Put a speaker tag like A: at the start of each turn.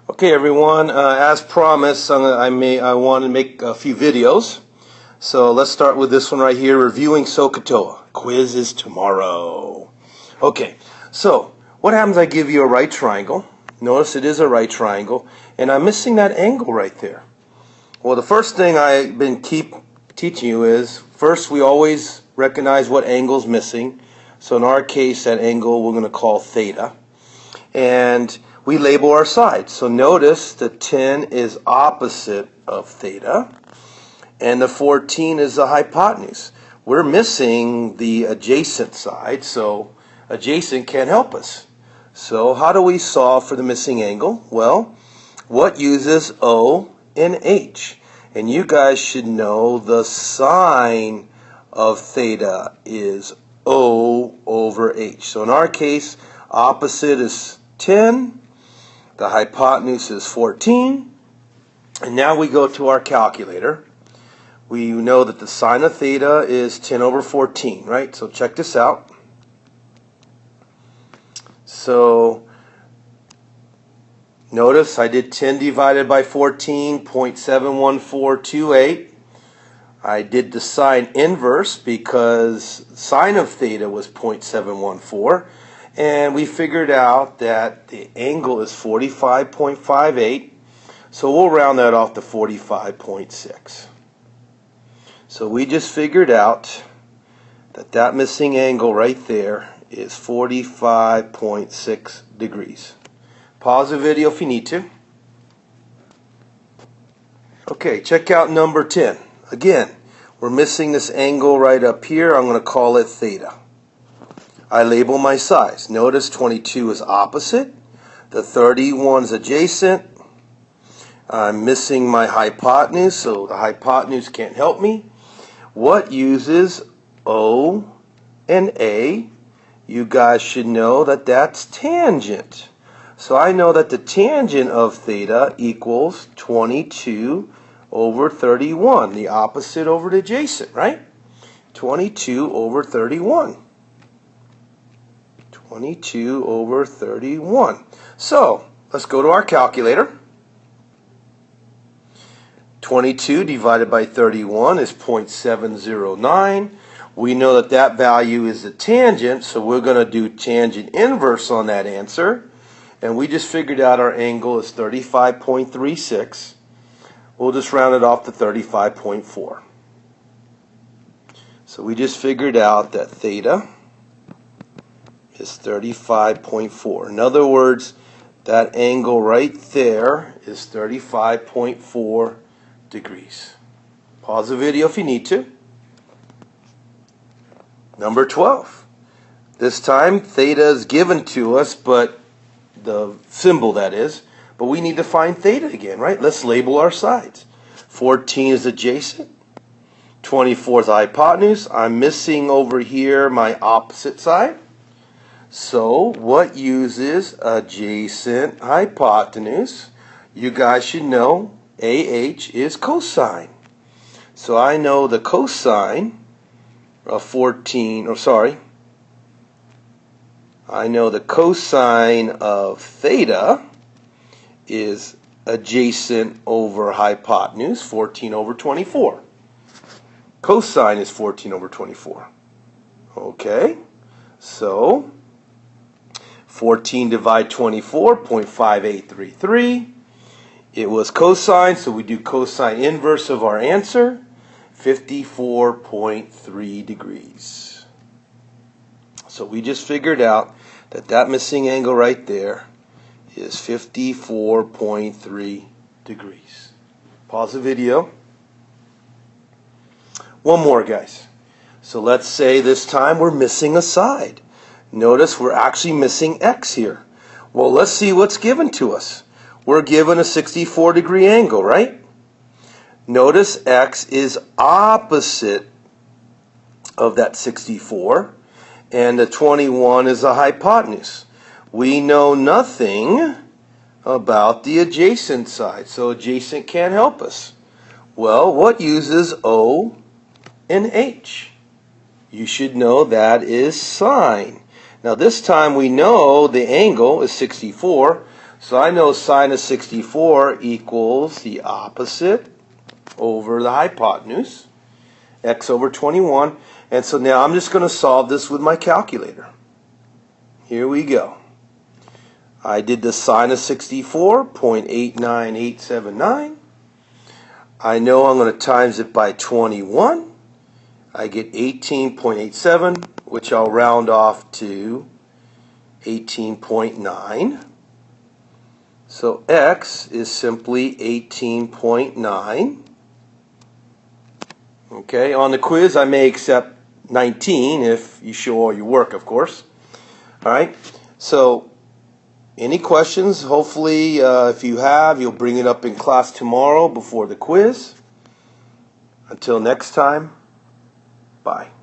A: Okay, everyone. As promised, I want to make a few videos. So let's start with this one right here, reviewing SOHCAHTOA. Quiz is tomorrow. Okay, so what happens? I give you a right triangle. Notice it is a right triangle, and I'm missing that angle right there. Well, the first thing I've been keep teaching you is first we always recognize what angle's missing. So in our case, that angle we're going to call theta, and we label our sides. So notice the 10 is opposite of theta, and the 14 is the hypotenuse. We're missing the adjacent side, so adjacent can't help us. So how do we solve for the missing angle? Well, what uses O and H? And you guys should know the sine of theta is O over H. So in our case, opposite is 10, the hypotenuse is 14, and now we go to our calculator. We know that the sine of theta is 10 over 14, right? So check this out. So notice I did 10 divided by 14, 0.71428. I did the sine inverse because sine of theta was 0.714. And we figured out that the angle is 45.58. So we'll round that off to 45.6. So we just figured out that that missing angle right there is 45.6 degrees. Pause the video if you need to. Okay, check out number 10. Again, we're missing this angle right up here. I'm going to call it theta. I label my sides. Notice 22 is opposite. The 31 is adjacent. I'm missing my hypotenuse, so the hypotenuse can't help me. What uses O and A? You guys should know that that's tangent. So I know that the tangent of theta equals 22 over 31. The opposite over the adjacent, right? 22 over 31. 22 over 31. So let's go to our calculator. 22 divided by 31 is 0.709. We know that that value is the tangent, so we're going to do tangent inverse on that answer. And we just figured out our angle is 35.36. We'll just round it off to 35.4. So we just figured out that theta is 35.4. In other words, that angle right there is 35.4 degrees. Pause the video if you need to. Number 12. This time theta is given to us, but the symbol that is, but we need to find theta again, right? Let's label our sides. 14 is adjacent. 24 is the hypotenuse. I'm missing over here my opposite side. So what uses adjacent hypotenuse? You guys should know AH is cosine. So I know the cosine of I know the cosine of theta is adjacent over hypotenuse, 14 over 24. Cosine is 14 over 24. Okay, so 14 divide 24, 0.5833. It was cosine, so we do cosine inverse of our answer, 54.3 degrees. So we just figured out that that missing angle right there is 54.3 degrees. Pause the video. One more, guys. So let's say this time we're missing a side. Notice we're actually missing X here. Well, let's see what's given to us. We're given a 64-degree angle, right? Notice X is opposite of that 64, and the 21 is the hypotenuse. We know nothing about the adjacent side, so adjacent can't help us. Well, what uses O and H? You should know that is sine. Now this time we know the angle is 64, So I know sine of 64 equals the opposite over the hypotenuse, x over 21. And so now I'm just going to solve this with my calculator. Here we go. I did the sine of 64, 0.89879. I know I'm going to times it by 21. I get 18.87, which I'll round off to 18.9. So x is simply 18.9. Okay, on the quiz I may accept 19 if you show all your work, of course. All right, so any questions? Hopefully, if you have, you'll bring it up in class tomorrow before the quiz. Until next time, bye.